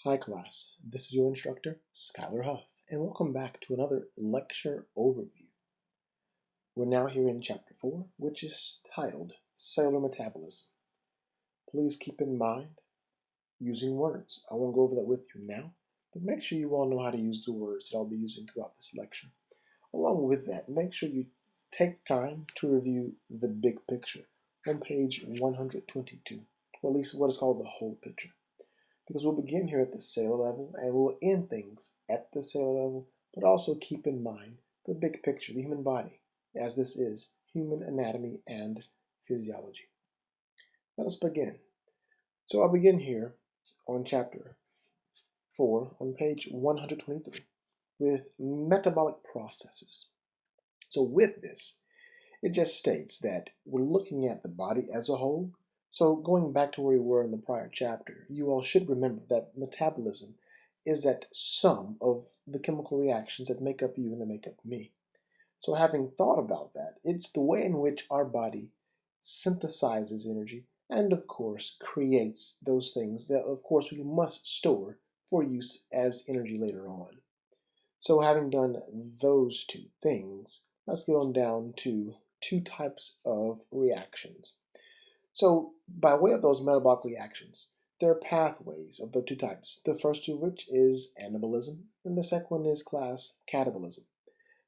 Hi class, this is your instructor, Skylar Huff, and welcome back to another lecture overview. We're now here in Chapter 4, which is titled Cellular Metabolism. Please keep in mind using words. I won't go over that with you now, but make sure you all know how to use the words that I'll be using throughout this lecture. Along with that, make sure you take time to review the big picture on page 122, or at least what is called the whole picture. Because we'll begin here at the cellular level and we'll end things at the cellular level, but also keep in mind the big picture, the human body, as this is human anatomy and physiology. Let us begin. So I'll begin here on chapter 4 on page 123 with metabolic processes. So with this, it just states that we're looking at the body as a whole. So going back to where we were in the prior chapter, you all should remember that metabolism is that sum of the chemical reactions that make up you and that make up me. So having thought about that, it's the way in which our body synthesizes energy and of course creates those things that of course we must store for use as energy later on. So having done those two things, let's get on down to two types of reactions. So by way of those metabolic reactions, there are pathways of the two types. The first of which is anabolism, and the second one is class catabolism.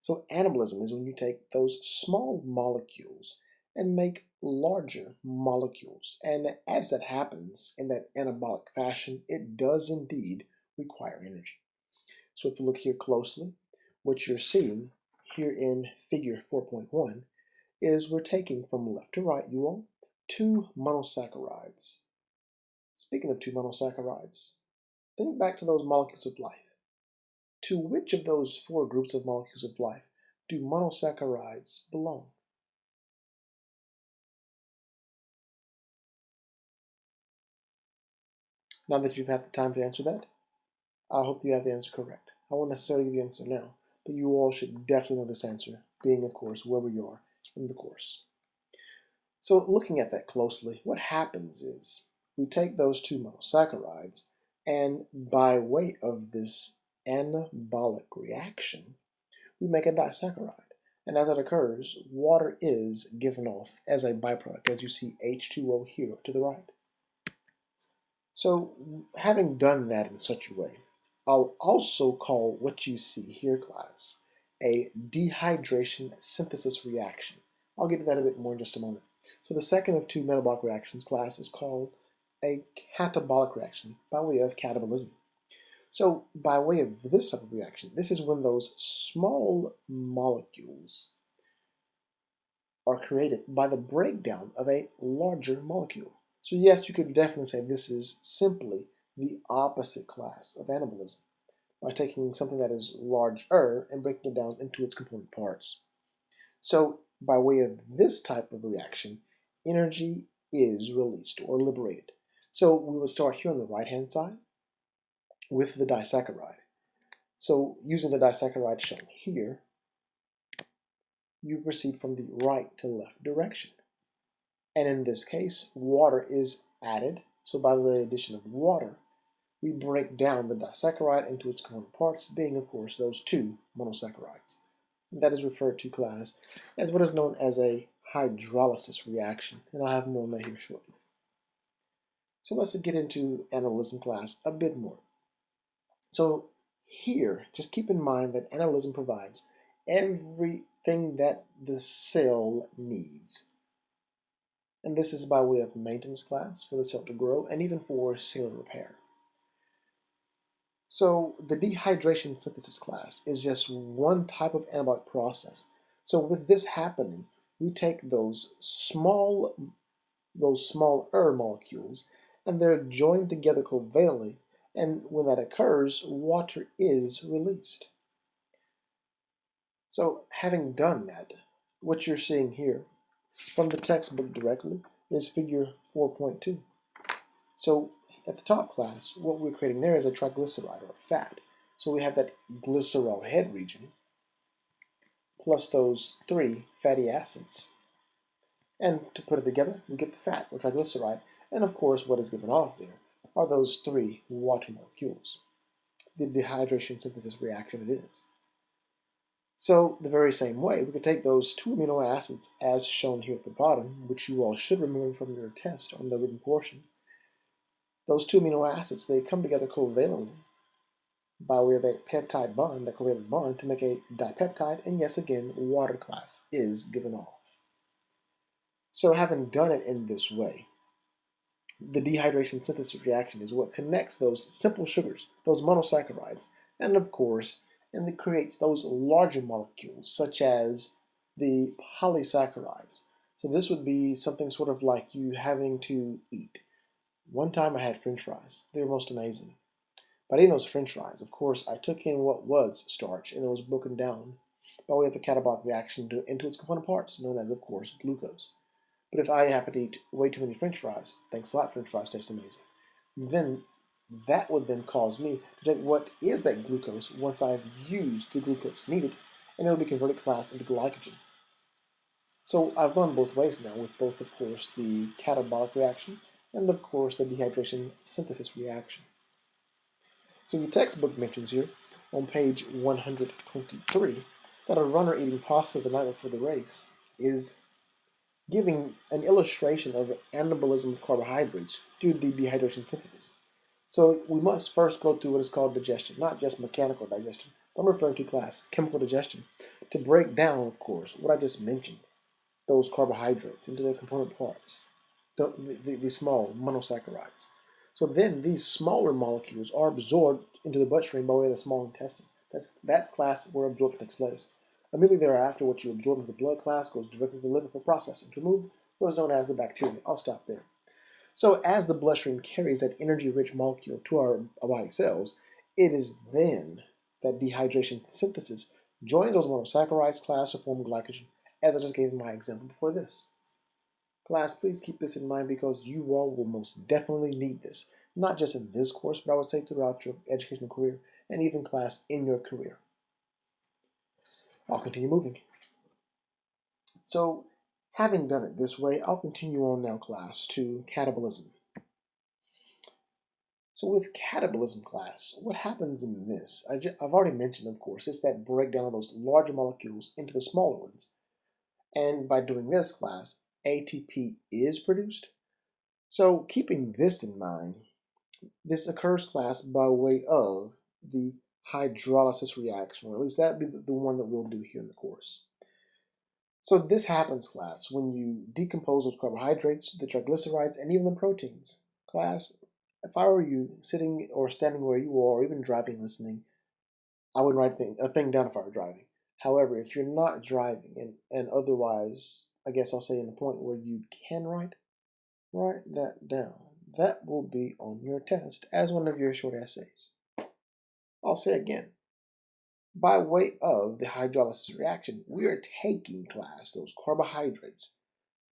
So anabolism is when you take those small molecules and make larger molecules. And as that happens in that anabolic fashion, it does indeed require energy. So if you look here closely, what you're seeing here in figure 4.1 is we're taking from left to right, you all, two monosaccharides. Speaking of two monosaccharides, think back to those molecules of life. To which of those four groups of molecules of life do monosaccharides belong? Now that you've had the time to answer that, I hope you have the answer correct. I won't necessarily give you the answer now, but you all should definitely know this answer, being, of course, wherever you are in the course. So looking at that closely, what happens is we take those two monosaccharides and by way of this anabolic reaction, we make a disaccharide. And as that occurs, water is given off as a byproduct, as you see H2O here to the right. So having done that in such a way, I'll also call what you see here, class, a dehydration synthesis reaction. I'll get to that a bit more in just a moment. So the second of two metabolic reactions, class, is called a catabolic reaction by way of catabolism. So by way of this type of reaction, this is when those small molecules are created by the breakdown of a larger molecule. So yes, you could definitely say this is simply the opposite class of anabolism, by taking something that is larger and breaking it down into its component parts. So by way of this type of reaction, energy is released or liberated. So we would start here on the right-hand side with the disaccharide. So using the disaccharide shown here, you proceed from the right to left direction. And in this case, water is added. So by the addition of water, we break down the disaccharide into its component parts, being, of course, those two monosaccharides. And that is referred to, class, as what is known as a hydrolysis reaction, and I'll have more on that here shortly. So let's get into anabolism, class, a bit more. So here, just keep in mind that anabolism provides everything that the cell needs. And this is by way of maintenance, class, for the cell to grow and even for cellular repair. So the dehydration synthesis, class, is just one type of anabolic process. So with this happening, we take those smaller molecules and they're joined together covalently, and when that occurs, water is released. So having done that, what you're seeing here from the textbook directly is figure 4.2. So at the top, class, what we're creating there is a triglyceride or fat. So we have that glycerol head region plus those three fatty acids. And to put it together, we get the fat or triglyceride. And of course, what is given off there are those three water molecules. The dehydration synthesis reaction it is. So the very same way, we could take those two amino acids as shown here at the bottom, which you all should remember from your test on the written portion. Those two amino acids, they come together covalently by way of a peptide bond, a covalent bond, to make a dipeptide, and yes, again, water class is given off. So having done it in this way, the dehydration synthesis reaction is what connects those simple sugars, those monosaccharides, and of course, and it creates those larger molecules, such as the polysaccharides. So this would be something sort of like you having to eat. One time I had French fries. They were most amazing. But eating those French fries, of course, I took in what was starch, and it was broken down by way of the catabolic reaction into its component parts, known as, of course, glucose. But if I happen to eat way too many French fries, thanks a lot, French fries taste amazing, then that would then cause me to take what is that glucose once I've used the glucose needed, and it'll be converted class into glycogen. So I've gone both ways now with both, of course, the catabolic reaction and, of course, the dehydration synthesis reaction. So your textbook mentions here on page 123 that a runner eating pasta the night before the race is giving an illustration of anabolism of carbohydrates due to the dehydration synthesis. So we must first go through what is called digestion, not just mechanical digestion. I'm referring to class chemical digestion to break down, of course, what I just mentioned, those carbohydrates into their component parts, the small monosaccharides. So then these smaller molecules are absorbed into the bloodstream by way of the small intestine. That's class where absorption takes place. Immediately thereafter, what you absorb into the blood class goes directly to the liver for processing to remove what is known as the bacteria. I'll stop there. So as the bloodstream carries that energy-rich molecule to our body cells, it is then that dehydration synthesis joins those monosaccharides class to form glycogen, as I just gave in my example before this. Class, please keep this in mind because you all will most definitely need this, not just in this course, but I would say throughout your educational career, and even class in your career. I'll continue moving. So, having done it this way, I'll continue on now, class, to catabolism. So with catabolism, class, what happens in this? I've already mentioned, of course, it's that breakdown of those larger molecules into the smaller ones. And by doing this, class, ATP is produced. So keeping this in mind, this occurs, class, by way of the hydrolysis reaction, or at least that would be the one that we'll do here in the course. So this happens, class, when you decompose those carbohydrates, the triglycerides, and even the proteins. Class, if I were you sitting or standing where you are, or even driving, listening, I wouldn't write a thing down if I were driving. However, if you're not driving and otherwise, I guess I'll say in the point where you can write that down. That will be on your test as one of your short essays. I'll say again, by way of the hydrolysis reaction, we are taking, class, those carbohydrates,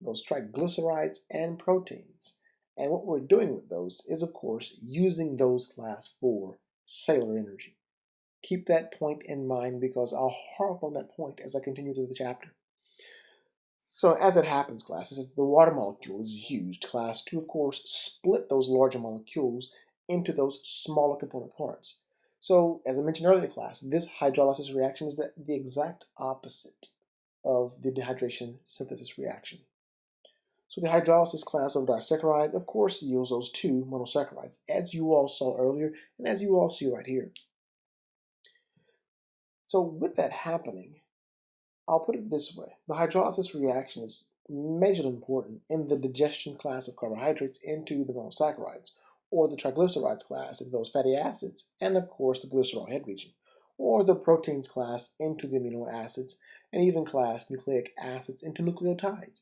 those triglycerides, and proteins. And what we're doing with those is, of course, using those, class, for cellular energy. Keep that point in mind because I'll harp on that point as I continue through the chapter. So as it happens, class, this the water molecule is used, class, to, of course, split those larger molecules into those smaller component parts. So, as I mentioned earlier, class, this hydrolysis reaction is the exact opposite of the dehydration synthesis reaction. So the hydrolysis class of disaccharide, of course, yields those two monosaccharides, as you all saw earlier, and as you all see right here. So with that happening, I'll put it this way. The hydrolysis reaction is majorly important in the digestion class of carbohydrates into the monosaccharides, or the triglycerides class into those fatty acids, and of course the glycerol head region, or the proteins class into the amino acids, and even class nucleic acids into nucleotides.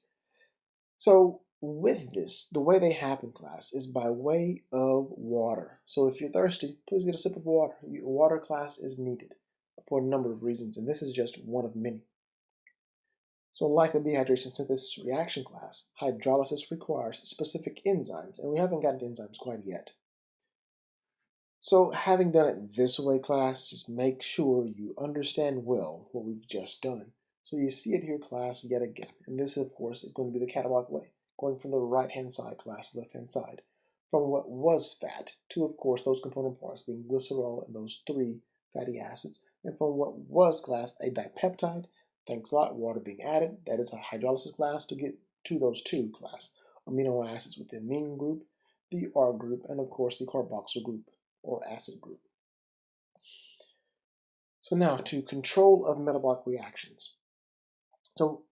So with this, the way they happen, class, is by way of water. So if you're thirsty, please get a sip of water. Your water, class, is needed for a number of reasons, and this is just one of many. So like the dehydration synthesis reaction, class, hydrolysis requires specific enzymes, and we haven't gotten to enzymes quite yet. So having done it this way, class, just make sure you understand well what we've just done. So you see it here, class, yet again. And this, of course, is going to be the catabolic way, going from the right-hand side, class, to the left-hand side. from what was fat to, of course, those component parts being glycerol and those 3 fatty acids, and from what was class a dipeptide, thanks a lot, water being added, that is a hydrolysis class, to get to those 2 class amino acids with the amine group, the R group, and of course the carboxyl group or acid group. So now to control of metabolic reactions. So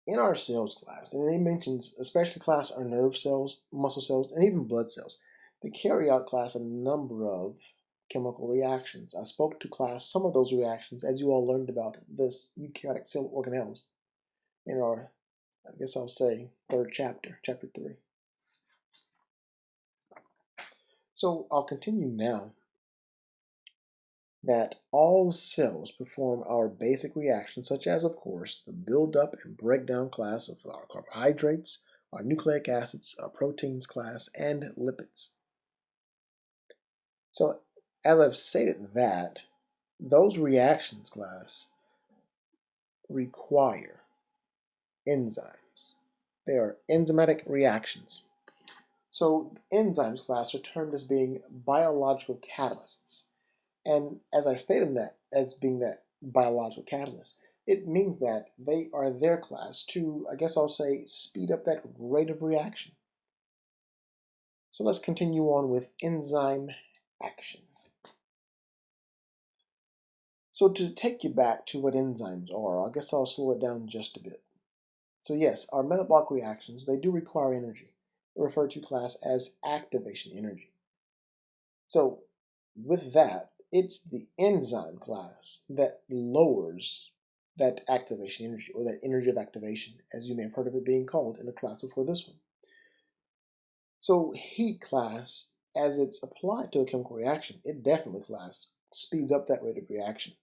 in our cells class, and it mentions especially class our nerve cells, muscle cells, and even blood cells, they carry out class a number of chemical reactions. I spoke to class some of those reactions as you all learned about this eukaryotic cell organelles in our, I guess I'll say, 3rd chapter, chapter 3. So I'll continue now that all cells perform our basic reactions, such as, of course, the buildup and breakdown class of our carbohydrates, our nucleic acids, our proteins class, and lipids. So, as I've stated that, those reactions class require enzymes. They are enzymatic reactions. So, enzymes class are termed as being biological catalysts. And as I stated that, as being that biological catalyst, it means that they are their class to, I guess I'll say, speed up that rate of reaction. So let's continue on with enzyme action. So to take you back to what enzymes are, I guess I'll slow it down just a bit. So yes, our metabolic reactions, they do require energy, referred to class as activation energy. So with that, it's the enzyme class that lowers that activation energy, or that energy of activation, as you may have heard of it being called in a class before this one. So heat class, as it's applied to a chemical reaction, it definitely class speeds up that rate of reaction.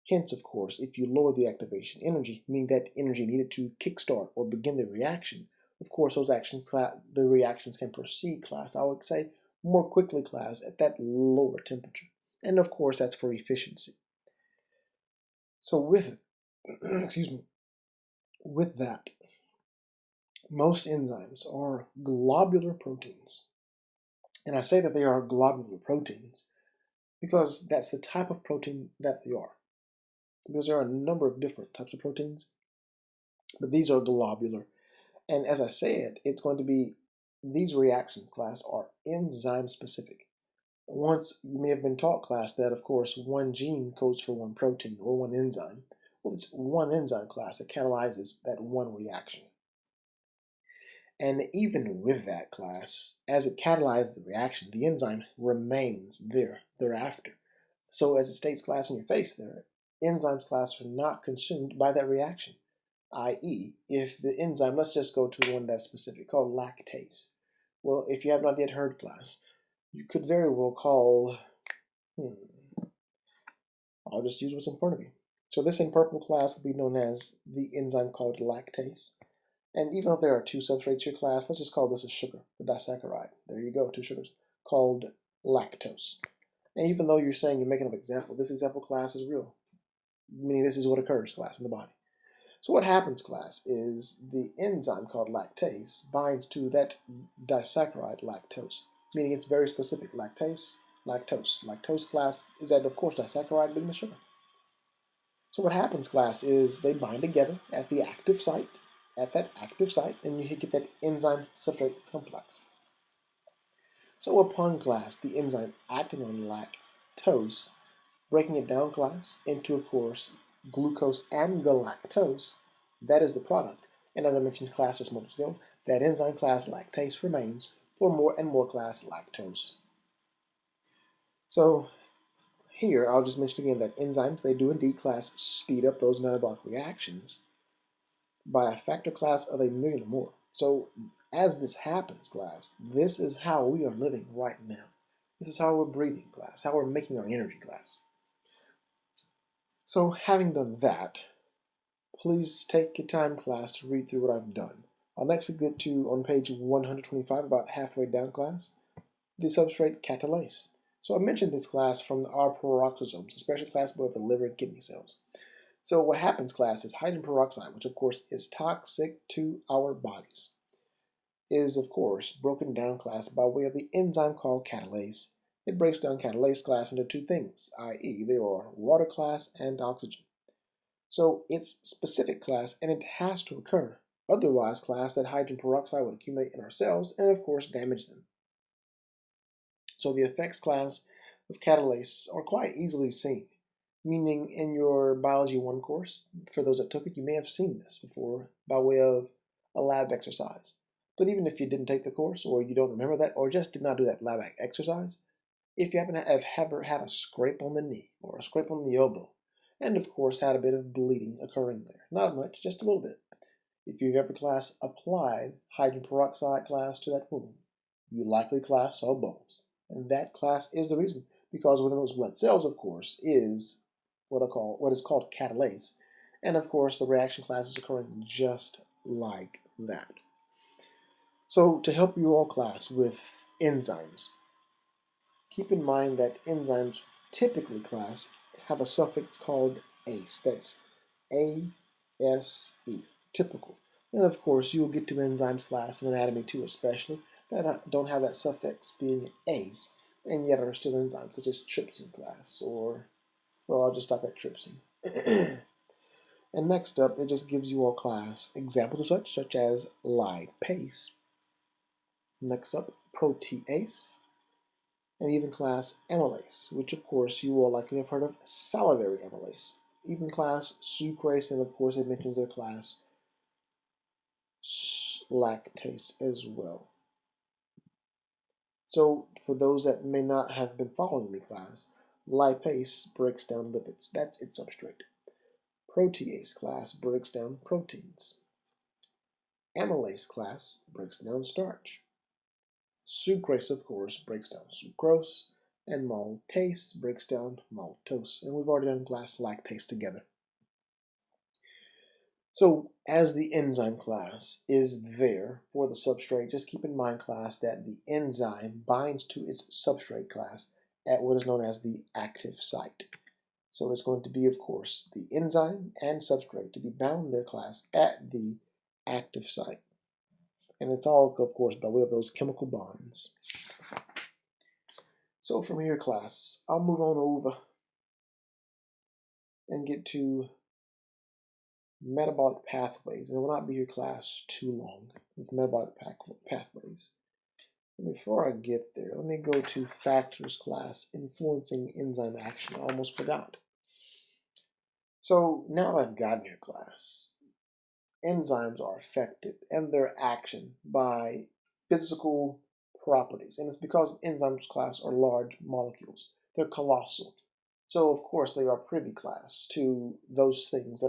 Hence, of course, if you lower the activation energy, meaning that energy needed to kickstart or begin the reaction, of course, those actions, the reactions can proceed class, I would say, more quickly class at that lower temperature. And of course, that's for efficiency. So with, excuse me, with that, most enzymes are globular proteins. And I say that they are globular proteins because that's the type of protein that they are. Because there are a number of different types of proteins, but these are globular. And as I said, it's going to be, these reactions class are enzyme specific. Once you may have been taught class that, of course, one gene codes for one protein or one enzyme. Well, it's one enzyme class that catalyzes that one reaction. And even with that class, as it catalyzes the reaction, the enzyme remains there thereafter. So as it states class in your face there, enzymes class are not consumed by that reaction. I.e., if the enzyme, let's just go to one that's specific, called lactase. Well, if you have not yet heard class, you could very well call, I'll just use what's in front of you. So this in purple class will be known as the enzyme called lactase. And even though there are 2 substrates here class, let's just call this a sugar, a disaccharide. There you go, 2 sugars, called lactose. And even though you're saying you're making an example, this example class is real, meaning this is what occurs class in the body. So what happens class is the enzyme called lactase binds to that disaccharide lactose, meaning it's very specific, lactase, lactose. Lactose class is that, of course, disaccharide being the sugar. So what happens class is they bind together at the active site, and you get that enzyme substrate complex. So upon class, the enzyme acting on lactose, breaking it down class into, of course, glucose and galactose, that is the product. And as I mentioned class just moments ago, that enzyme class lactase remains for more and more class lactose. So here, I'll just mention again that enzymes, they do indeed class speed up those metabolic reactions by a factor class of 1,000,000 or more. So as this happens class, this is how we are living right now. This is how we're breathing class, how we're making our energy class. So having done that, please take your time class to read through what I've done. I'll next get to, on page 125, about halfway down class, the substrate catalase. So I mentioned this class from our peroxisomes, a special class of the liver and kidney cells. So what happens class is hydrogen peroxide, which of course is toxic to our bodies. is, of course, broken down class by way of the enzyme called catalase. It breaks down catalase class into two things, i.e. they are water class and oxygen. So it's specific class, and it has to occur. Otherwise, class, that hydrogen peroxide would accumulate in our cells and, of course, damage them. So the effects class of catalase are quite easily seen, meaning in your Biology 1 course, for those that took it, you may have seen this before by way of a lab exercise. But even if you didn't take the course, or you don't remember that, or just did not do that lab exercise, if you happen to have ever had a scrape on the knee or a scrape on the elbow, and of course had a bit of bleeding occurring there, not much, just a little bit. If you've ever class applied hydrogen peroxide class to that wound, you likely class saw bubbles. And that class is the reason, because within those blood cells, of course, is what is called catalase. And of course, the reaction class is occurring just like that. So to help you all class with enzymes, keep in mind that enzymes typically class have a suffix called ACE. That's A-S-E, typical. And of course, you'll get to enzymes class in anatomy 2 especially, that don't have that suffix being ACE, and yet are still enzymes, such as trypsin class, or, well, I'll just stop at trypsin. And next up, it just gives you all class examples of such as lipase. Next up, protease, and even class amylase, which of course you will likely have heard of salivary amylase. Even class sucrase, and of course it mentions their class lactase as well. So for those that may not have been following me class, lipase breaks down lipids. That's its substrate. Protease class breaks down proteins. Amylase class breaks down starch. Sucrase, of course, breaks down sucrose, and maltase breaks down maltose. And we've already done class lactase together. So as the enzyme class is there for the substrate, just keep in mind, class, that the enzyme binds to its substrate class at what is known as the active site. So it's going to be, of course, the enzyme and substrate to be bound their class at the active site. And it's all, of course, by way of those chemical bonds. So from here, class, I'll move on over and get to metabolic pathways, and it will not be your class too long with metabolic pathways. And before I get there, let me go to factors class influencing enzyme action. I almost forgot. So now that I've gotten here, class, enzymes are affected and their action by physical properties, and it's because enzymes class are large molecules. They're colossal. So of course they are privy class to those things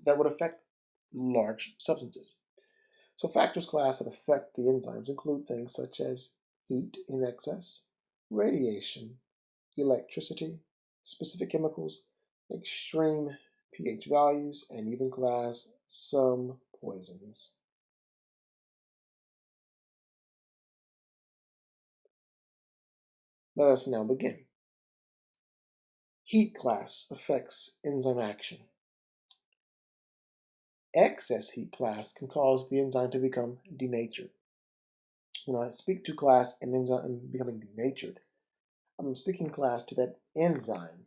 that would affect large substances. So factors class that affect the enzymes include things such as heat in excess, radiation, electricity, specific chemicals, extreme pH values, and even class some poisons. Let us now begin. Heat class affects enzyme action. Excess heat class can cause the enzyme to become denatured. When I speak to class an enzyme becoming denatured, I'm speaking class to that enzyme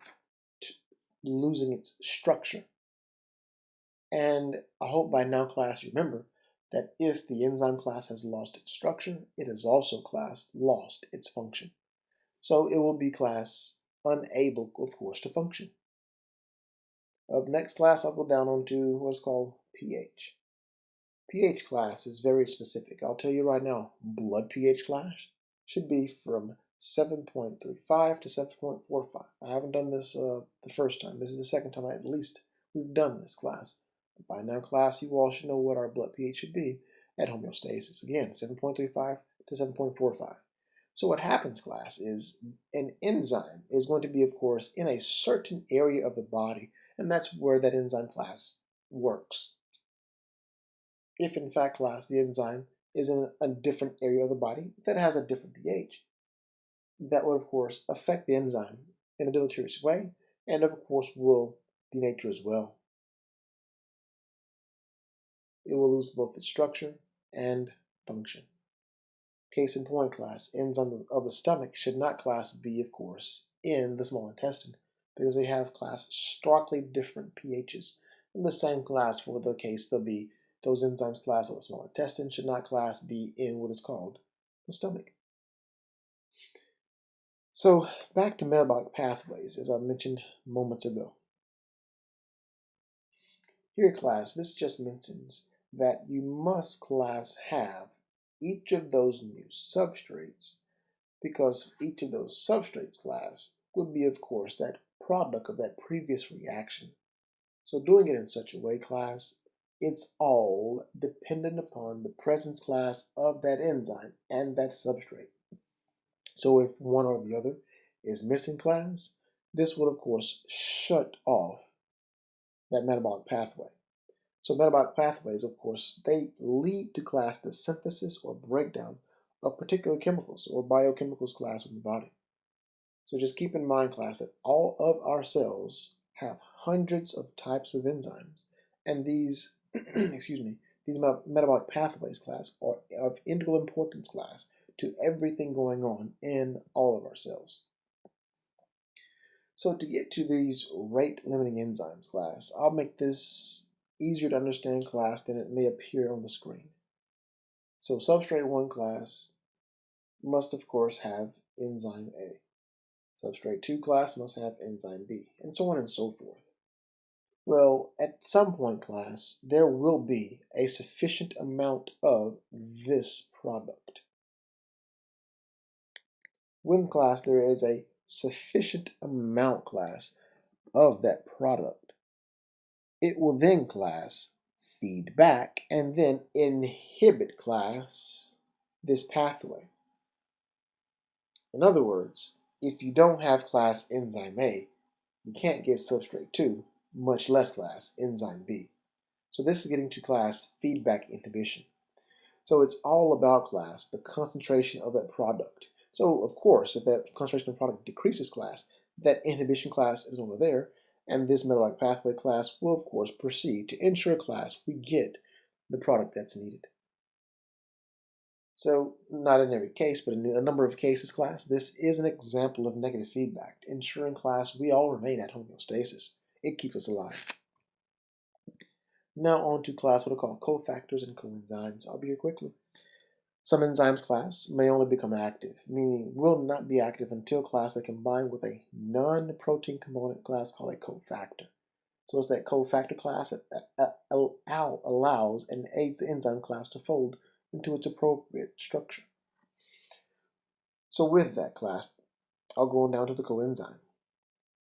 losing its structure. And I hope by now, class, you remember that if the enzyme class has lost its structure, it has also, class, lost its function. So it will be, class, unable, of course, to function. Up next, class, I'll go down onto what's called pH. pH class is very specific. I'll tell you right now, blood pH class should be from 7.35 to 7.45. I haven't done this the first time. This is the second time at least we've done this class. But by now, class, you all should know what our blood pH should be at homeostasis. Again, 7.35 to 7.45. So what happens, class, is an enzyme is going to be, of course, in a certain area of the body, and that's where that enzyme class works. If, in fact, class, the enzyme is in a different area of the body that has a different pH, that would, of course, affect the enzyme in a deleterious way, and, of course, will denature as well. It will lose both its structure and function. Case in point, class, enzymes of the stomach should not class be, of course, in the small intestine, because they have class starkly different pHs. In the same class for the case, there'll be those enzymes class of the small intestine should not class be in what is called the stomach. So back to metabolic pathways, as I mentioned moments ago. Here, class, this just mentions that you must, class, have each of those new substrates, because each of those substrates, class, would be, of course, that product of that previous reaction. So doing it in such a way, class, it's all dependent upon the presence, class, of that enzyme and that substrate. So if one or the other is missing, class, this would, of course, shut off that metabolic pathway. So metabolic pathways, of course, they lead to, class, the synthesis or breakdown of particular chemicals or biochemicals, class, in the body. So just keep in mind, class, that all of our cells have hundreds of types of enzymes, and these, excuse me, these metabolic pathways, class, are of integral importance, class, to everything going on in all of our cells. So to get to these rate-limiting enzymes, class, I'll make this easier to understand, class, than it may appear on the screen. So substrate 1, class, must, of course, have enzyme A. Substrate 2, class, must have enzyme B, and so on and so forth. Well, at some point, class, there will be a sufficient amount of this product. When, class, there is a sufficient amount, class, of that product, it will then, class, feed back and then inhibit, class, this pathway. In other words, if you don't have, class, enzyme A, you can't get substrate 2, much less, class, enzyme B. So this is getting to, class, feedback inhibition. So it's all about, class, the concentration of that product. So of course, if that concentration of product decreases, class, that inhibition, class, is over there, and this metabolic pathway, class, will of course proceed to ensure, class, we get the product that's needed. So not in every case, but in a number of cases, class, this is an example of negative feedback, ensuring, class, we all remain at homeostasis. It keeps us alive. Now on to, class, what are called cofactors and coenzymes. I'll be here quickly. Some enzymes, class, may only become active, meaning will not be active until, class, they combine with a non-protein component, class, called a cofactor. So it's that cofactor, class, that allows and aids the enzyme, class, to fold into its appropriate structure. So with that, class, I'll go on down to the coenzyme.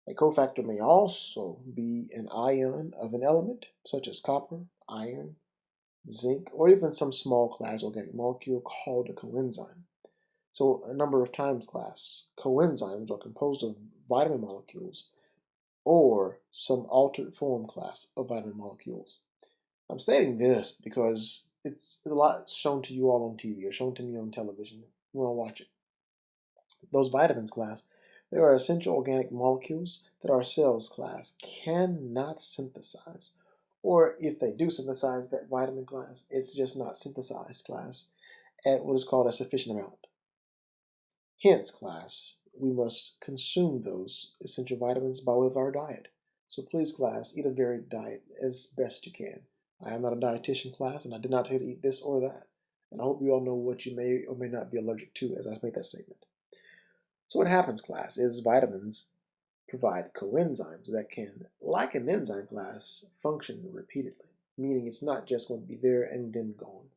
A cofactor may also be an ion of an element, such as copper, iron, zinc, or even some small, class, organic molecule called a coenzyme. So a number of times, class, coenzymes are composed of vitamin molecules or some altered form, class, of vitamin molecules. I'm stating this because it's a lot shown to you all on TV or shown to me on television when I watch it. Those vitamins, class, they are essential organic molecules that our cells, class, cannot synthesize. Or if they do synthesize that vitamin, class, it's just not synthesized, class, at what is called a sufficient amount. Hence, class, we must consume those essential vitamins by way of our diet. So please, class, eat a varied diet as best you can. I am not a dietitian, class, and I did not tell you to eat this or that. And I hope you all know what you may or may not be allergic to as I make that statement. So what happens, class, is vitamins provide coenzymes that can, like an enzyme, class, function repeatedly, meaning it's not just going to be there and then gone.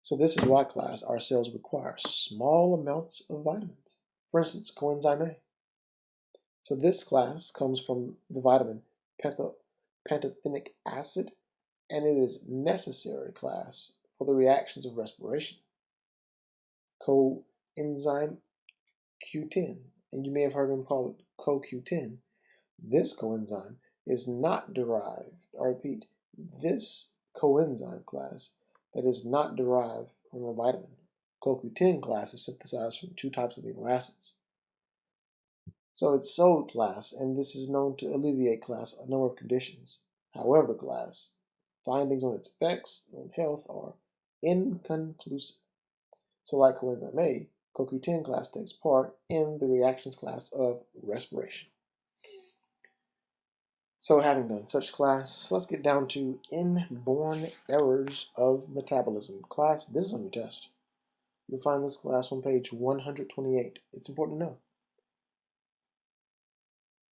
So this is why, class, our cells require small amounts of vitamins. For instance, coenzyme A. So this, class, comes from the vitamin pantothenic acid, and it is necessary, class, for the reactions of respiration. Coenzyme Q10, and you may have heard them call it CoQ10. This coenzyme is not derived, I repeat, this coenzyme, class, that is not derived from a vitamin. CoQ10, class, is synthesized from two types of amino acids. So it's sold, class, and this is known to alleviate, class, a number of conditions. However, class, findings on its effects on health are inconclusive. So like coenzyme A, CoQ10 class takes part in the reactions class of respiration. So having done such class, let's get down to inborn errors of metabolism. Class, this is on your test. You'll find this class on page 128. It's important to know.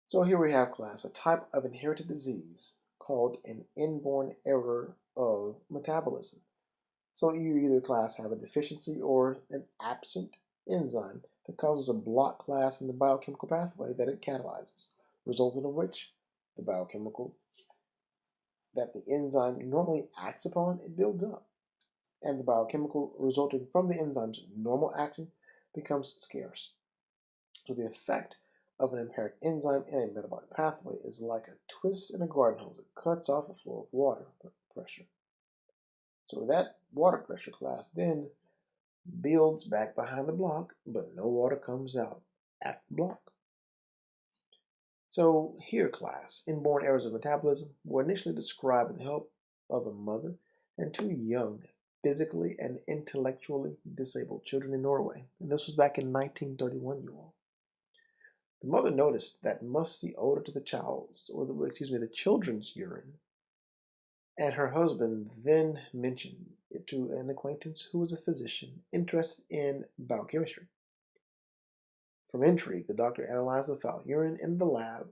So here we have, class, a type of inherited disease called an inborn error of metabolism. So you either, class, have a deficiency or an absent enzyme that causes a block, class, in the biochemical pathway that it catalyzes, resulting of which the biochemical that the enzyme normally acts upon, it builds up, and the biochemical resulting from the enzyme's normal action becomes scarce. So the effect of an impaired enzyme in a metabolic pathway is like a twist in a garden hose. It cuts off the flow of water pressure. So that water pressure, class, then builds back behind the block, but no water comes out after the block. So here, class, inborn errors of metabolism were initially described with the help of a mother and two young, physically and intellectually disabled children in Norway. And this was back in 1931, you all. The mother noticed that musty odor to the the children's urine, and her husband then mentioned it to an acquaintance who was a physician interested in biochemistry. From intrigue, the doctor analyzed the foul urine in the lab,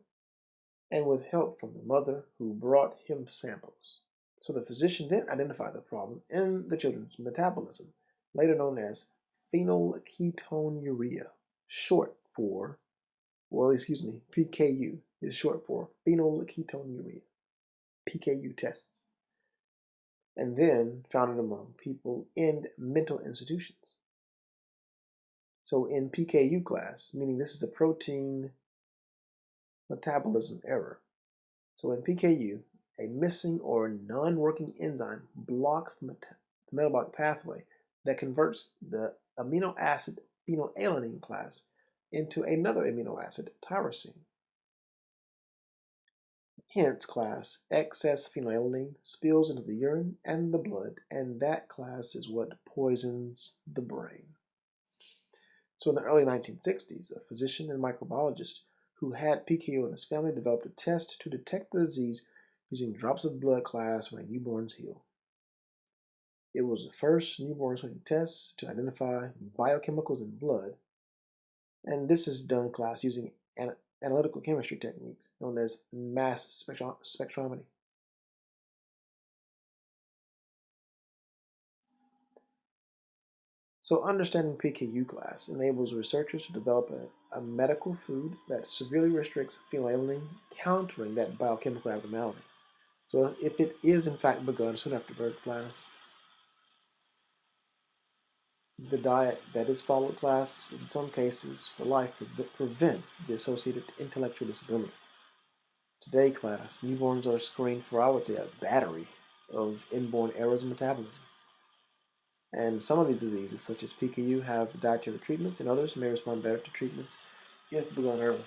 and with help from the mother, who brought him samples. So the physician then identified the problem in the children's metabolism, later known as phenylketonuria, short for, PKU is short for phenylketonuria, PKU tests, and then found it among people in mental institutions. So in PKU, class, meaning this is a protein metabolism error. So in PKU, a missing or non-working enzyme blocks the metabolic pathway that converts the amino acid phenylalanine, class, into another amino acid, tyrosine. Hence, class, excess phenylalanine spills into the urine and the blood, and that, class, is what poisons the brain. So in the early 1960s, a physician and microbiologist who had PKU in his family developed a test to detect the disease using drops of blood, class, when a newborn's healed. It was the first newborn screening test to identify biochemicals in blood, and this is done, class, using analytical chemistry techniques known as mass spectrometry. So understanding PKU, class, enables researchers to develop a medical food that severely restricts phenylalanine, countering that biochemical abnormality. So if it is in fact begun soon after birth, class, the diet that is followed, class, in some cases for life, prevents the associated intellectual disability. Today, class, newborns are screened for, I would say, a battery of inborn errors in metabolism. And some of these diseases, such as PKU, have dietary treatments, and others may respond better to treatments if begun early.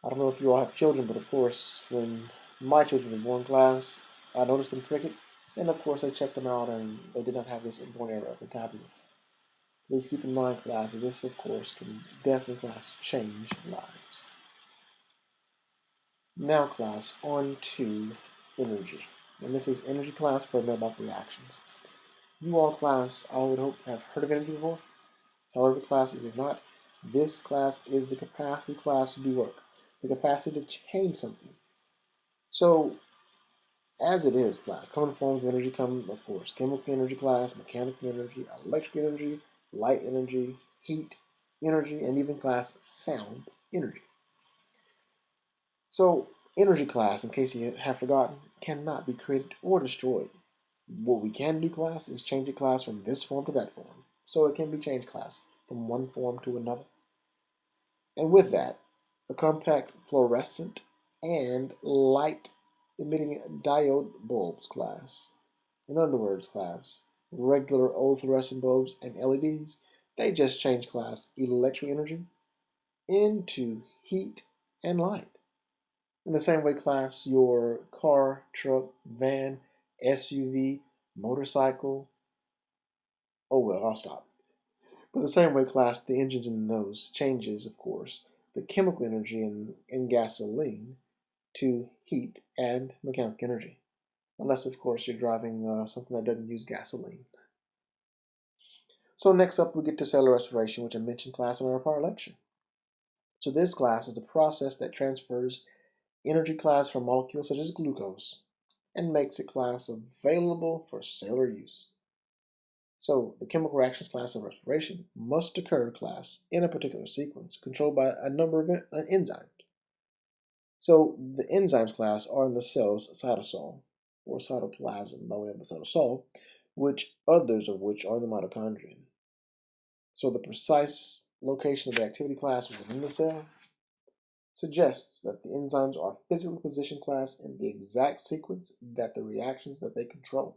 I don't know if you all have children, but of course, when my children were born, class, I noticed them cricket, and of course I checked them out, and they did not have this inborn error of metabolism. Please keep in mind, class, that this, of course, can definitely, class, change lives. Now, class, on to energy. And this is energy, class, for metabolic reactions. You all, class, I would hope have heard of energy before. However, class, if you've not, this class is the capacity, class, to do work, the capacity to change something. So, as it is, class, common forms of energy come, of course, chemical energy, class, mechanical energy, electric energy, light energy, heat energy, and even, class, sound energy. So, energy, class, in case you have forgotten, cannot be created or destroyed. What we can do, class, is change it, class, from this form to that form. So it can be changed, class, from one form to another. And with that, a compact fluorescent and light emitting diode bulbs, class. In other words, class, regular old fluorescent bulbs and LEDs, they just change, class, electric energy into heat and light. In the same way, class, your car, truck, van, SUV, motorcycle, oh well, I'll stop. But the same way, class, the engines in those changes, of course, the chemical energy in gasoline to heat and mechanical energy. Unless, of course, you're driving something that doesn't use gasoline. So next up, we get to cellular respiration, which I mentioned class in our prior lecture. So this class is the process that transfers energy class from molecules such as glucose and makes it class available for cellular use. So the chemical reactions class of respiration must occur class in a particular sequence controlled by a number of enzymes. So the enzymes class are in the cell's cytosol or cytoplasm by way of the cytosol, which others of which are the mitochondria. So the precise location of the activity class within the cell suggests that the enzymes are physically positioned class in the exact sequence that the reactions that they control.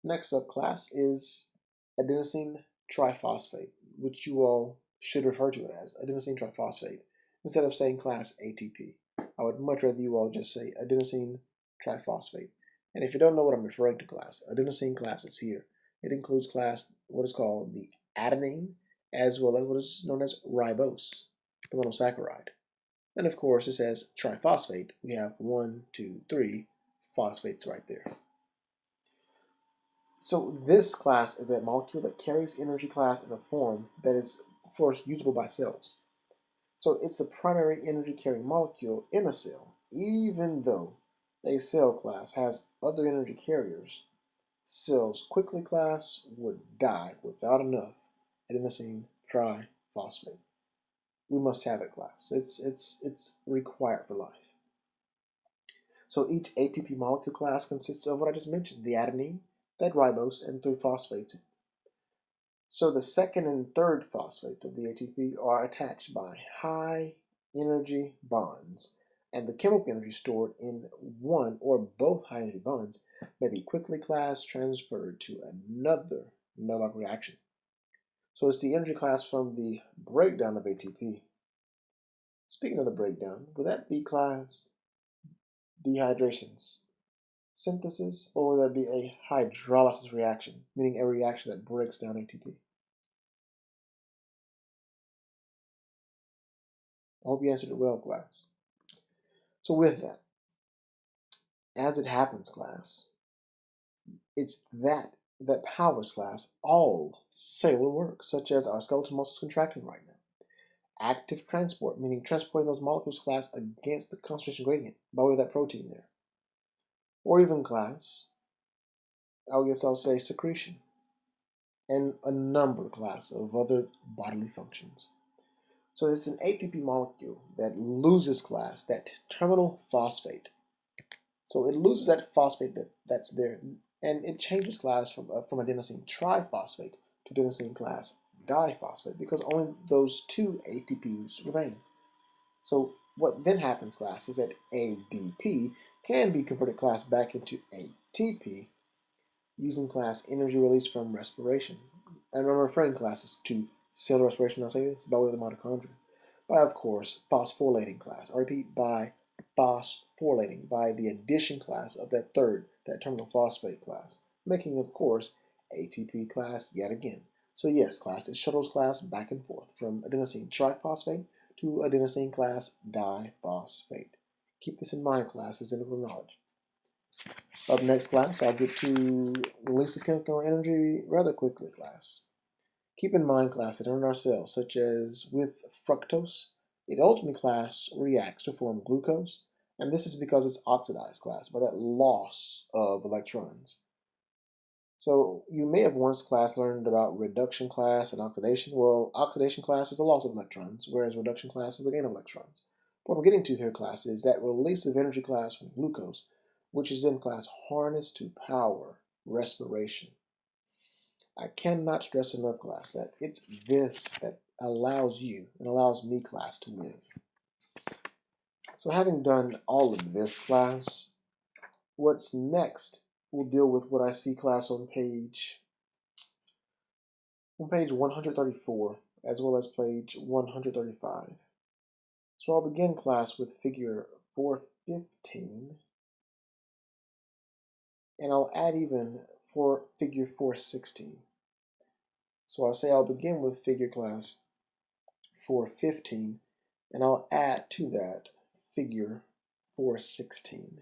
Next up class is adenosine triphosphate, which you all should refer to it as adenosine triphosphate instead of saying class ATP. I would much rather you all just say adenosine triphosphate. And if you don't know what I'm referring to class, adenosine class is here. It includes class what is called the adenine as well as what is known as ribose, the monosaccharide. And of course it says triphosphate. We have 1, 2, 3 phosphates right there. So this class is that molecule that carries energy class in a form that is, of course, usable by cells. So it's the primary energy carrying molecule in a cell, even though a cell class has other energy carriers. Cells quickly class would die without enough adenosine triphosphate. We must have it class. It's required for life. So each ATP molecule class consists of what I just mentioned, the adenine, that ribose, and 3 phosphates. So the second and third phosphates of the ATP are attached by high energy bonds, and the chemical energy stored in one or both high energy bonds may be quickly class transferred to another metabolic reaction. So it's the energy class from the breakdown of ATP. Speaking of the breakdown, would that be class dehydration synthesis, or would that be a hydrolysis reaction, meaning a reaction that breaks down ATP? I hope you answered it well, class. So with that, as it happens, class, it's that powers, class, all cellular work, such as our skeletal muscles contracting right now. Active transport, meaning transporting those molecules, class, against the concentration gradient by way of that protein there. Or even, class, I guess I'll say secretion, and a number, class, of other bodily functions. So it's an ATP molecule that loses, class, that terminal phosphate. So it loses that phosphate that's there, and it changes class from adenosine triphosphate to adenosine class diphosphate because only those 2 ATPs remain. So what then happens, class, is that ADP can be converted, class, back into ATP using class energy released from respiration. And I'm referring, classes, to cellular respiration, I'll say this, by way of the mitochondria. By, of course, phosphorylating class. I repeat, by phosphorylating, by the addition, class, of that terminal phosphate class, making, of course, ATP class yet again. So yes, class, it shuttles class back and forth from adenosine triphosphate to adenosine class diphosphate. Keep this in mind, class, as integral knowledge. Up next, class, I'll get to release of chemical energy rather quickly, class. Keep in mind, class, that in our cells, such as with fructose, it ultimately, class, reacts to form glucose, and this is because it's oxidized, class, by that loss of electrons. So you may have once, class, learned about reduction class and oxidation. Well, oxidation class is the loss of electrons, whereas reduction class is the gain of electrons. What we're getting to here, class, is that release of energy, class, from glucose, which is then, class, harnessed to power respiration. I cannot stress enough, class, that it's this that allows you and allows me, class, to live. So having done all of this, class, what's next will deal with what I see, class, on page 134, as well as page 135. So I'll begin, class, with figure 415, and I'll add even for figure 416. So I'll say I'll begin with figure class 415, and I'll add to that figure 416.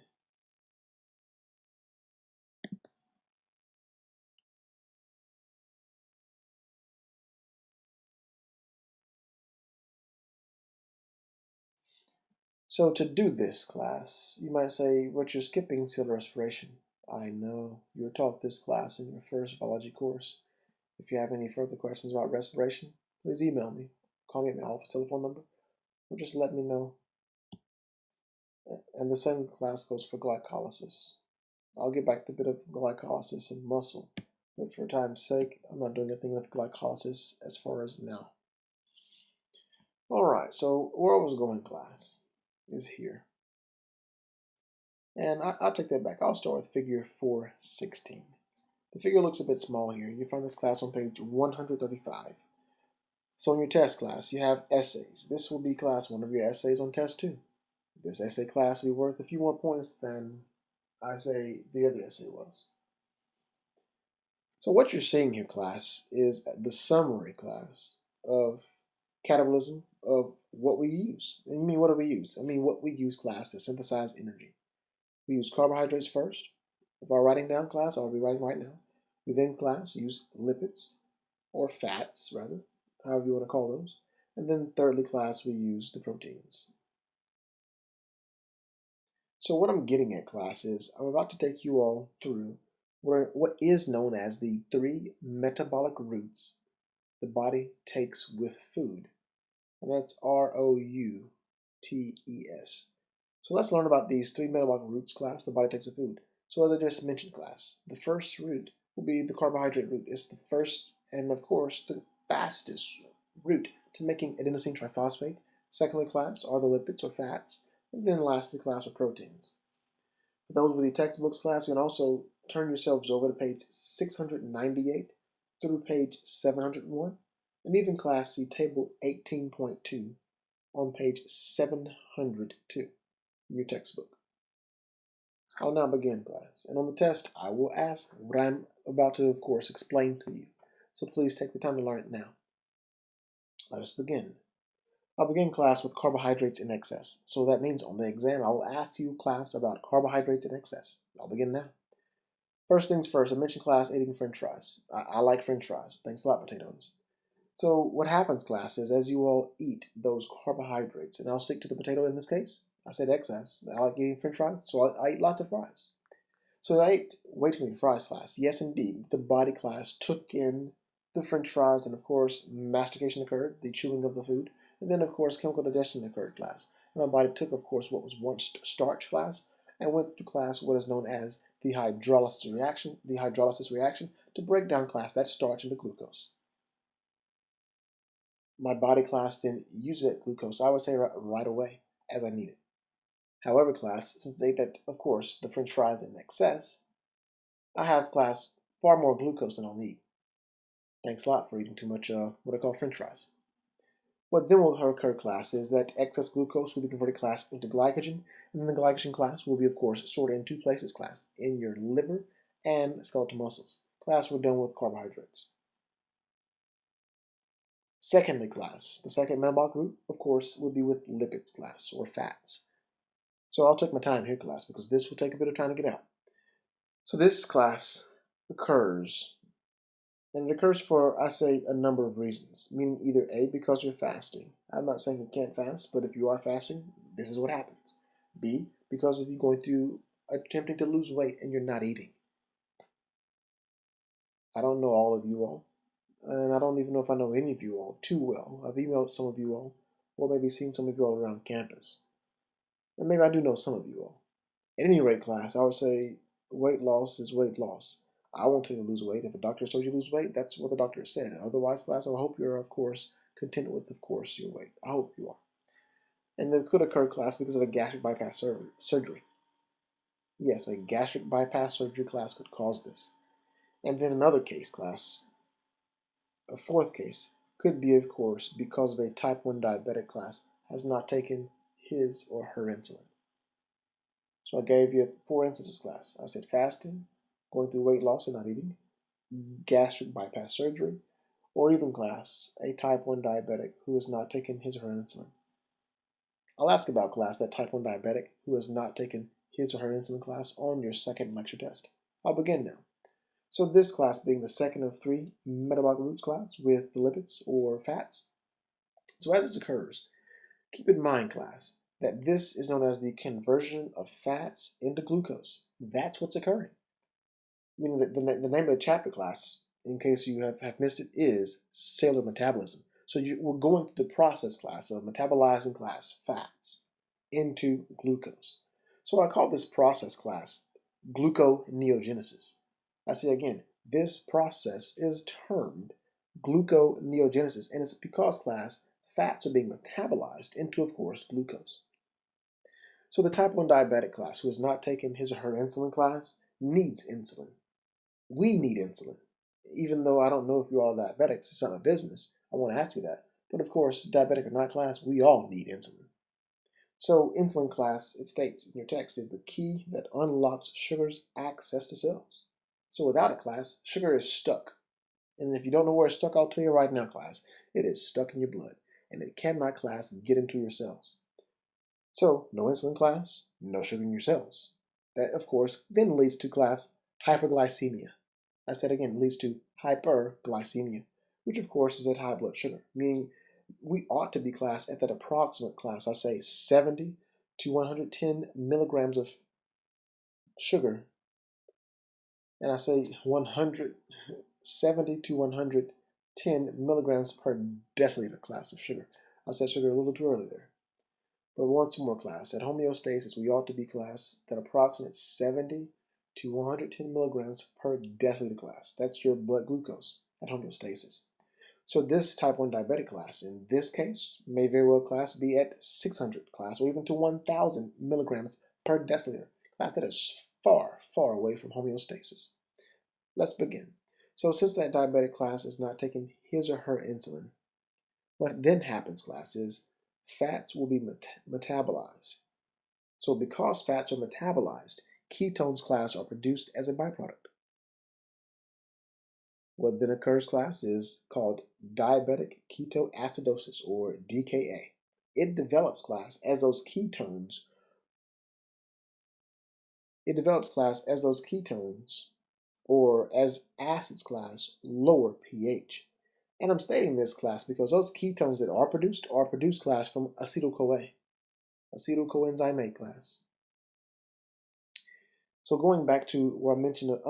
So to do this class, you might say, but you're skipping cellular respiration. I know, you were taught this class in your first biology course. If you have any further questions about respiration, please email me, call me at my office telephone number, or just let me know. And the same class goes for glycolysis. I'll get back to a bit of glycolysis and muscle, but for time's sake, I'm not doing anything with glycolysis as far as now. Alright, so where I was going, class, is here. And I'll take that back. I'll start with figure 416. The figure looks a bit small here. You find this class on page 135. So in your test class, you have essays. This will be class 1 of your essays on test 2. This essay class will be worth a few more points than I say the other essay was. So what you're seeing here, class, is the summary class of catabolism of what we use. And you mean, what do we use? I mean, what we use, class, to synthesize energy. We use carbohydrates first. If I'm writing down, class, I'll be writing right now. We then, class, use lipids, or fats, rather, however you want to call those. And then thirdly, class, we use the proteins. So what I'm getting at, class, is I'm about to take you all through what is known as the 3 metabolic routes the body takes with food. And that's ROUTES. So let's learn about these 3 metabolic routes, class, the body takes with food. So as I just mentioned, class, the first route will be the carbohydrate route. It's the first and, of course, the fastest route to making adenosine triphosphate. Secondly, class, are the lipids or fats. And then lastly, class, are proteins. For those with your textbooks, class, you can also turn yourselves over to page 698 through page 701. And even, class, see table 18.2 on page 702 in your textbook. I'll now begin, class, and on the test I will ask what I'm about to, of course, explain to you. So please take the time to learn it now. Let us begin. I'll begin, class, with carbohydrates in excess. So that means on the exam I will ask you, class, about carbohydrates in excess. I'll begin now. First things first, I mentioned, class, eating french fries. I like french fries. Thanks a lot, potatoes. So what happens, class, is as you all eat those carbohydrates, and I'll stick to the potato in this case. I said excess. I like eating french fries, so I eat lots of fries. So I ate way too many fries, class. Yes, indeed. The body, class, took in the french fries, and of course, mastication occurred, the chewing of the food, and then, of course, chemical digestion occurred, class. And my body took, of course, what was once starch, class, and went through, class, what is known as the hydrolysis reaction to break down, class, that starch into glucose. My body, class, then uses that glucose, I would say, right away as I need it. However, class, since I ate that, of course, the french fries in excess, I have, class, far more glucose than I'll need. Thanks a lot for eating too much what I call french fries. What then will occur, class, is that excess glucose will be converted, class, into glycogen, and then the glycogen, class, will be, of course, stored in 2 places, class, in your liver and skeletal muscles. Class, we're done with carbohydrates. Secondly, class, the second metabolic route, of course, will be with lipids, class, or fats. So I'll take my time here, class, because this will take a bit of time to get out. So this, class, occurs, and it occurs for, I say, a number of reasons, meaning either A, because you're fasting. I'm not saying you can't fast, but if you are fasting, this is what happens. B, because of you going through attempting to lose weight and you're not eating. I don't know all of you all, and I don't even know if I know any of you all too well. I've emailed some of you all, or maybe seen some of you all around campus. And maybe I do know some of you all. At any rate, class, I would say weight loss is weight loss. I won't tell you to lose weight. If a doctor told you to lose weight, that's what the doctor said. Otherwise, class, I hope you're, of course, content with, of course, your weight. I hope you are. And that could occur, class, because of a gastric bypass surgery. Yes, a gastric bypass surgery, class, could cause this. And then another case, class, a fourth case, could be, of course, because of a type 1 diabetic, class, has not taken his or her insulin. So I gave you 4 instances, class. I said fasting, going through weight loss and not eating, gastric bypass surgery, or even class, a type 1 diabetic who has not taken his or her insulin. I'll ask about class, that type 1 diabetic who has not taken his or her insulin class on your second lecture test. I'll begin now. So this class being the second of 3 metabolic routes class with the lipids or fats. So as this occurs, keep in mind, class, that this is known as the conversion of fats into glucose. That's what's occurring. Meaning that the name of the chapter, class, in case you have missed it, is Cellular Metabolism. So we're going through the process, class, of metabolizing, class, fats into glucose. So I call this process, class, gluconeogenesis. I say again, this process is termed gluconeogenesis, and it's because, class, fats are being metabolized into, of course, glucose. So the type 1 diabetic, class, who has not taken his or her insulin, class, needs insulin. We need insulin. Even though I don't know if you all are diabetics, it's not my business. I want to ask you that. But of course, diabetic or not, class, we all need insulin. So insulin, class, it states in your text, is the key that unlocks sugar's access to cells. So without it, class, sugar is stuck. And if you don't know where it's stuck, I'll tell you right now, class, it is stuck in your blood. And it cannot, class, get into your cells. So no insulin, class, no sugar in your cells. That, of course, then leads to, class, hyperglycemia. I said again, leads to hyperglycemia, which of course is at high blood sugar, meaning we ought to be, class, at that approximate, class, I say 70 to 110 milligrams of sugar, and I say 170 to 110 milligrams per deciliter, class, of sugar. I said sugar a little too early there. But once more, class, at homeostasis, we ought to be, class, that approximate 70 to 110 milligrams per deciliter, class. That's your blood glucose at homeostasis. So this type 1 diabetic, class, in this case, may very well, class, be at 600, class, or even to 1,000 milligrams per deciliter. Class, that is far, far away from homeostasis. Let's begin. So since that diabetic, class, is not taking his or her insulin, what then happens, class, is fats will be metabolized. So because fats are metabolized, ketones, class, are produced as a byproduct. What then occurs, class, is called diabetic ketoacidosis, or DKA. It develops, class, as those ketones. Or as acids, class, lower pH. And I'm stating this, class, because those ketones that are produced, class, from acetyl-CoA, acetyl-coenzyme A, class. So going back to what I mentioned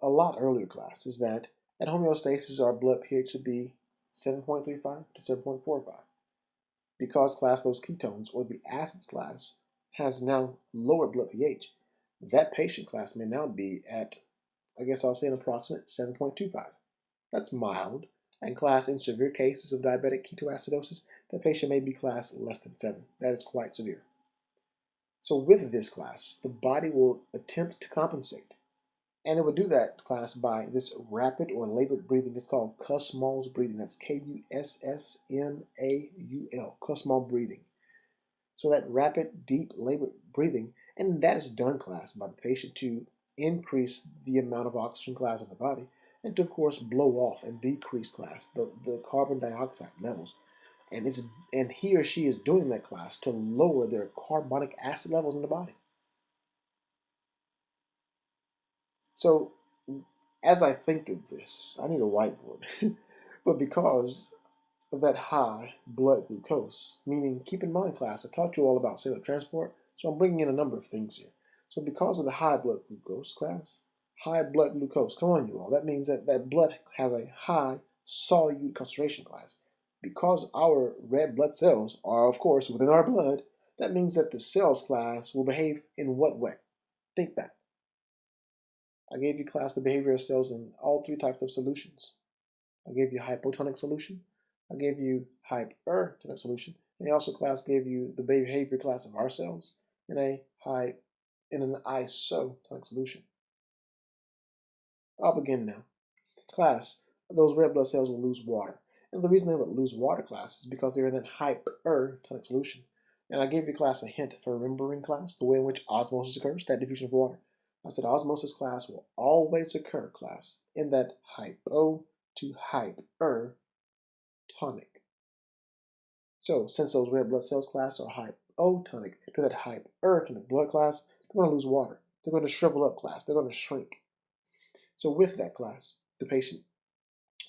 a lot earlier, class, is that at homeostasis, our blood pH should be 7.35 to 7.45. Because, class, those ketones, or the acids, class, has now lower blood pH, that patient, class, may now be at, I guess I'll say, an approximate 7.25. That's mild. And, class, in severe cases of diabetic ketoacidosis, the patient may be, class, less than 7. That is quite severe. So with this, class, the body will attempt to compensate. And it would do that, class, by this rapid or labored breathing. It's called Kussmaul's breathing. That's Kussmaul, Kussmaul breathing. So that rapid, deep, labored breathing, and that is done, class, by the patient to increase the amount of oxygen, class, in the body, and to, of course, blow off and decrease, class, the carbon dioxide levels. And he or she is doing that, class, to lower their carbonic acid levels in the body. So as I think of this, I need a whiteboard. But because of that high blood glucose, meaning, keep in mind, class, I taught you all about cellular transport, so I'm bringing in a number of things here. So because of the high blood glucose, class, high blood glucose, come on, you all, that means that blood has a high solute concentration, class. Because our red blood cells are, of course, within our blood, that means that the cells, class, will behave in what way? Think back. I gave you, class, the behavior of cells in all 3 types of solutions. I gave you hypotonic solution. I gave you hypertonic solution. And I also, class, gave you the behavior, class, of our cells in an isotonic solution. I'll begin now. Class, those red blood cells will lose water. And the reason they would lose water, class, is because they're in that hypertonic solution. And I gave you, class, a hint for remembering, class, the way in which osmosis occurs, that diffusion of water. I said osmosis, class, will always occur, class, in that hypo to hyper hypotonic. So since those red blood cells class are hypotonic to that hypertonic blood class, they're going to lose water. They're going to shrivel up class. They're going to shrink. So with that class, the patient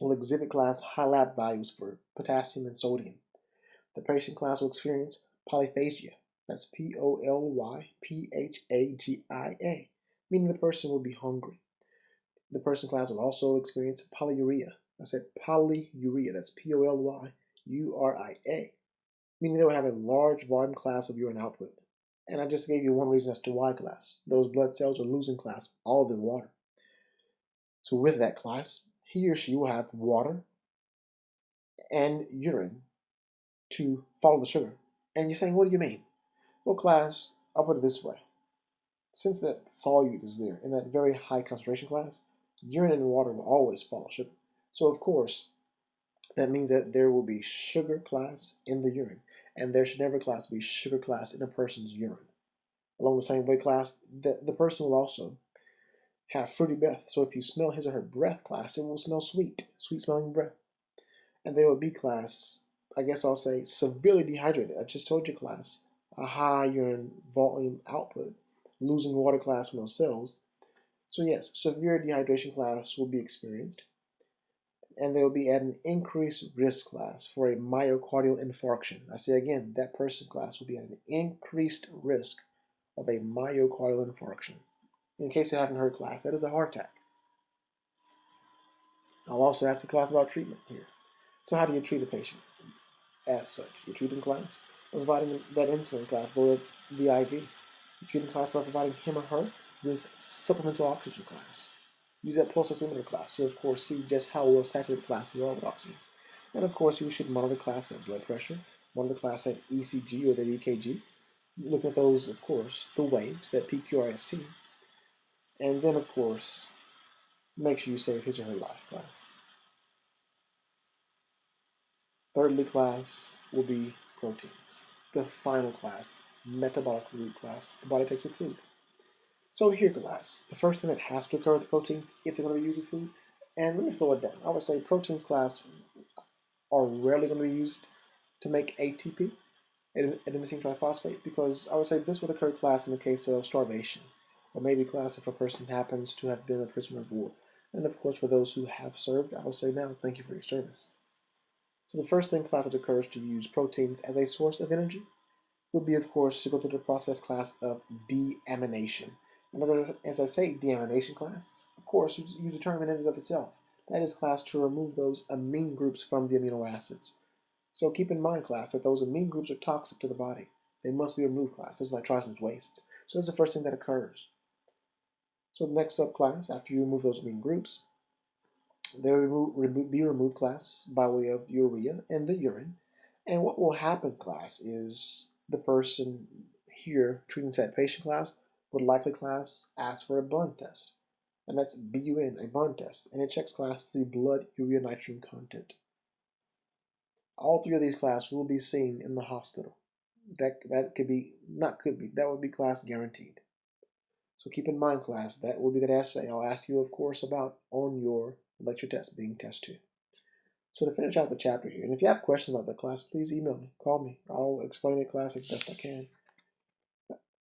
will exhibit class high lab values for potassium and sodium. The patient class will experience polyphagia. That's Polyphagia, meaning the person will be hungry. The person class will also experience polyuria. I said polyuria. That's Polyuria, meaning they will have a large volume class of urine output. And I just gave you one reason as to why class. Those blood cells are losing class all of their water. So with that class, he or she will have water and urine to follow the sugar. And you're saying, what do you mean? Well, class, I'll put it this way. Since that solute is there in that very high concentration class, urine and water will always follow sugar. So of course, that means that there will be sugar class in the urine, and there should never class be sugar class in a person's urine. Along the same way, class, the person will also have fruity breath. So if you smell his or her breath, class, it will smell sweet smelling breath. And they will be, class, I guess I'll say, severely dehydrated. I just told you, class, a high urine volume output, losing water class from those cells. So yes, severe dehydration class will be experienced, and they will be at an increased risk class for a myocardial infarction. I say again, that person class will be at an increased risk of a myocardial infarction. In case you haven't heard, class, that is a heart attack. I'll also ask the class about treatment here. So how do you treat a patient? As such, you treat him, class, by providing that insulin, class, with the IV. You treat him, class, by providing him or her with supplemental oxygen, class. Use that pulse oximeter, class, to of course see just how well saturated, class, you are with oxygen. And of course, you should monitor, class, their blood pressure, monitor, class, that ECG or their EKG, look at those, of course, the waves, that PQRST, and then of course make sure you save his or her life, class. Thirdly, class, will be proteins. The final class, metabolic root class, the body takes with food. So here, class, the first thing that has to occur with the proteins, if they're going to be used with food, and let me slow it down. I would say proteins, class, are rarely going to be used to make ATP, adenosine triphosphate, because I would say this would occur, class, in the case of starvation, or maybe, class, if a person happens to have been a prisoner of war. And of course, for those who have served, I will say now, thank you for your service. So the first thing, class, that occurs to use proteins as a source of energy would be, of course, to go through the process, class, of deamination. And as I say deamination, class, of course, use the term in and of itself. That is, class, to remove those amine groups from the amino acids. So keep in mind, class, that those amine groups are toxic to the body. They must be removed, class. Those nitrogenous wastes. So that's the first thing that occurs. So next up, class, after you remove those amine groups, they will be removed, class, by way of urea and the urine. And what will happen, class, is the person here treating that patient, class, would likely, class, ask for a BUN test. And that's BUN, a BUN test. And it checks, class, the blood urea nitrogen content. All three of these, class, will be seen in the hospital. That could be, not could be, that would be, class, guaranteed. So keep in mind, class, that will be that essay I'll ask you, of course, about on your lecture test, being test 2. So to finish out the chapter here, and if you have questions about the class, please email me, call me. I'll explain it, class, as best I can.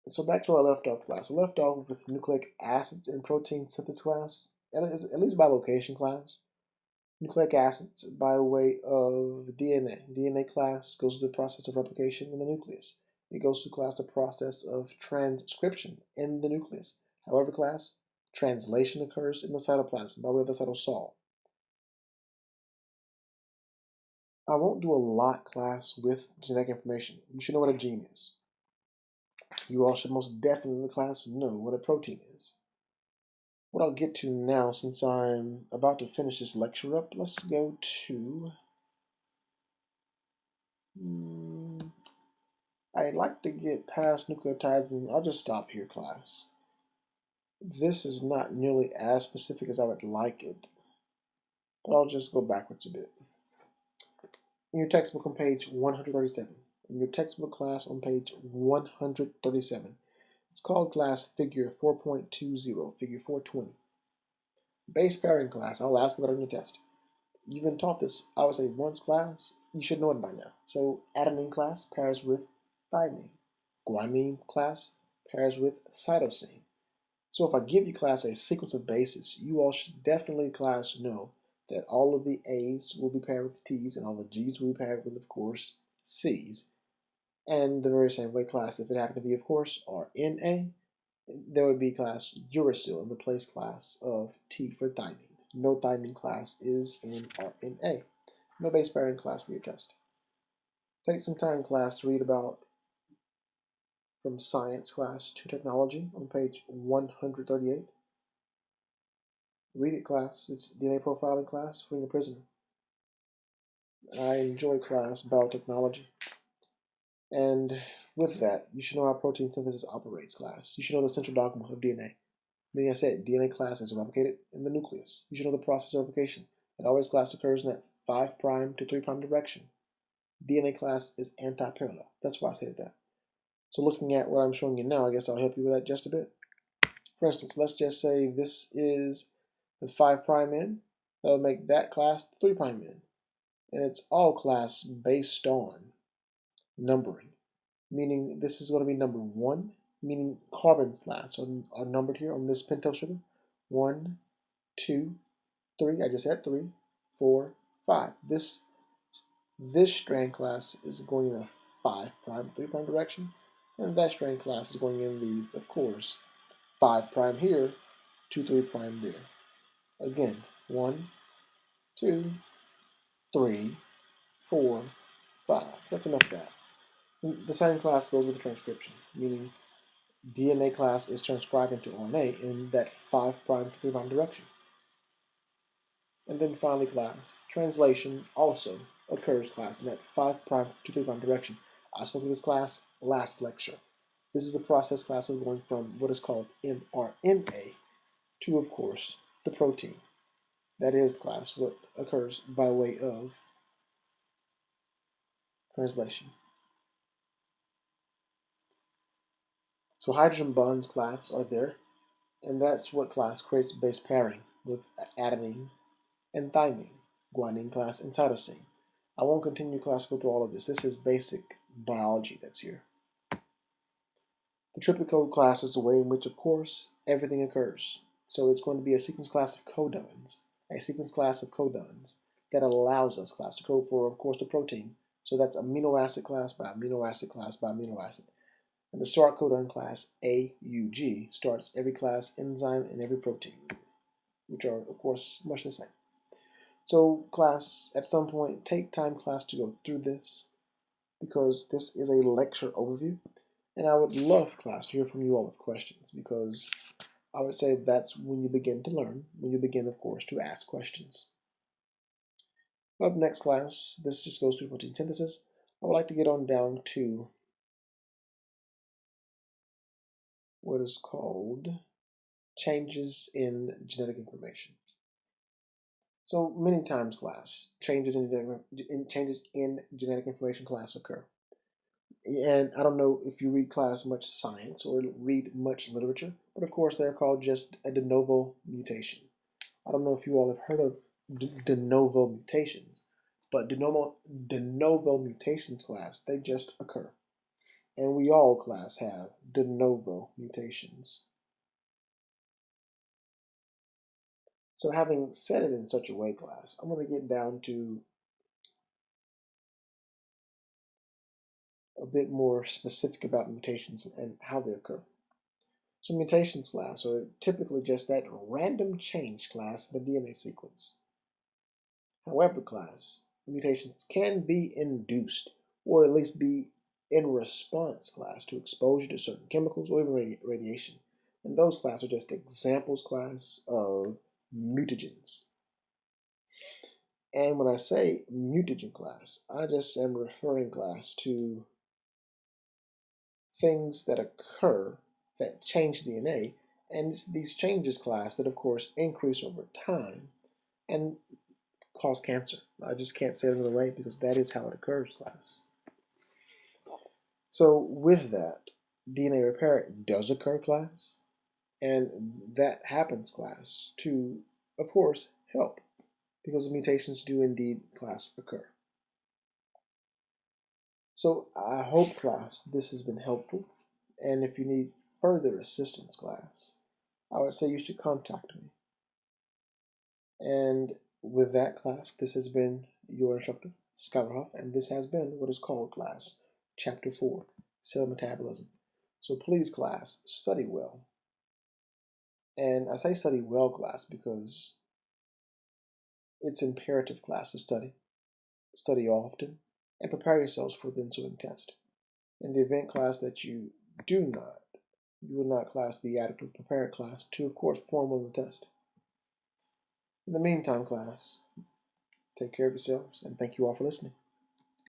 So back to our left off, class. I left off with nucleic acids and protein synthesis, class, at least by location, class. Nucleic acids by way of DNA. DNA, class, goes through the process of replication in the nucleus. It goes through, class, the process of transcription in the nucleus. However, class, translation occurs in the cytoplasm by way of the cytosol. I won't do a lot, class, with genetic information. You should know what a gene is. You all should most definitely, class, know what a protein is. What I'll get to now, since I'm about to finish this lecture up, let's go to... I'd like to get past nucleotides, and I'll just stop here, class. This is not nearly as specific as I would like it, but I'll just go backwards a bit. In your textbook on page 137, in your textbook, class, on page 137, it's called, class, figure 4.20, figure 420. Base pairing, class, I'll ask about it on your test. you've been taught this, I would say, once class, you should know it by now. So adenine class pairs with thymine. Guanine class pairs with cytosine. So if I give you class a sequence of bases, you all should definitely class know that all of the A's will be paired with T's and all the G's will be paired with, of course, C's. And the very same way class, if it happened to be, of course, RNA, there would be class uracil in the place class of T for thymine. No thymine class is in RNA. No base pairing class for your test. Take some time, class, to read about from science class to technology on page 138. Read it, class. It's DNA profiling class for your prisoner. I enjoy class biotechnology. And with that, you should know how protein synthesis operates, class. You should know the central dogma of DNA. Then I said, DNA class is replicated in the nucleus. You should know the process of replication. It always class occurs in that 5' to 3' direction. DNA class is anti-parallel. That's why I stated that. So looking at what I'm showing you now, I guess I'll help you with that just a bit. For instance, let's just say this is the 5' end. That would make that class the 3' end. And it's all class based on numbering, meaning this is going to be number 1, meaning carbon class are numbered here on this pentose sugar. 1, 2, 3, I just had 3, 4, 5. This strand class is going in a 5' 3' direction, and that strand class is going in the, of course, 5' here to 3' there. Again, 1, 2, 3, 4, 5. That's enough of that. The same class goes with transcription, meaning DNA class is transcribed into RNA in that 5' to 3' direction. And then finally, class, translation also occurs, class, in that 5' to 3' direction. I spoke of this class last lecture. This is the process, class, of going from what is called mRNA to, of course, the protein. That is, class, what occurs by way of translation. So hydrogen bonds, class, are there, and that's what class creates base pairing with adenine and thymine, guanine class, and cytosine. I won't continue, class, to go through all of this. This is basic biology that's here. The triplet code class is the way in which, of course, everything occurs. So it's going to be a sequence class of codons, that allows us, class, to code for, of course, the protein. So that's amino acid class by amino acid class by amino acid. And the start codon class, AUG, starts every class enzyme and every protein, which are, of course, much the same. So, class, at some point, take time, class, to go through this, because this is a lecture overview, and I would love, class, to hear from you all with questions, because I would say that's when you begin to learn, when you begin, of course, to ask questions. Up next, class, this just goes through protein synthesis. I would like to get on down to what is called changes in genetic information. So many times, class, changes in genetic information, class, occur. And I don't know if you read, class, much science or read much literature, but of course they're called just a de novo mutation. I don't know if you all have heard of de novo mutations, but de novo mutations, class, they just occur. And we all, class, have de novo mutations. So having said it in such a way, class, I'm going to get down to a bit more specific about mutations and how they occur. So mutations, class, are typically just that random change, class, in the DNA sequence. However, class, mutations can be induced, or at least be in response, class, to exposure to certain chemicals or even radiation. And those, class, are just examples, class, of mutagens. And when I say mutagen, class, I just am referring, class, to things that occur that change DNA, and it's these changes, class, that of course increase over time and cause cancer. I just can't say it another way because that is how it occurs, class. So with that, DNA repair does occur, class, and that happens, class, to, of course, help because the mutations do indeed, class, occur. So I hope, class, this has been helpful, and if you need further assistance, class, I would say you should contact me. And with that, class, this has been your instructor, Skylar Huff, and this has been what is called, class, Chapter 4, Cellular Metabolism. So please, class, study well. And I say study well, class, because it's imperative, class, to study often, and prepare yourselves for the ensuing test. In the event, class, that you will not, class, be adequately prepared, class, to, of course, perform well the test. In the meantime, class, take care of yourselves, and thank you all for listening.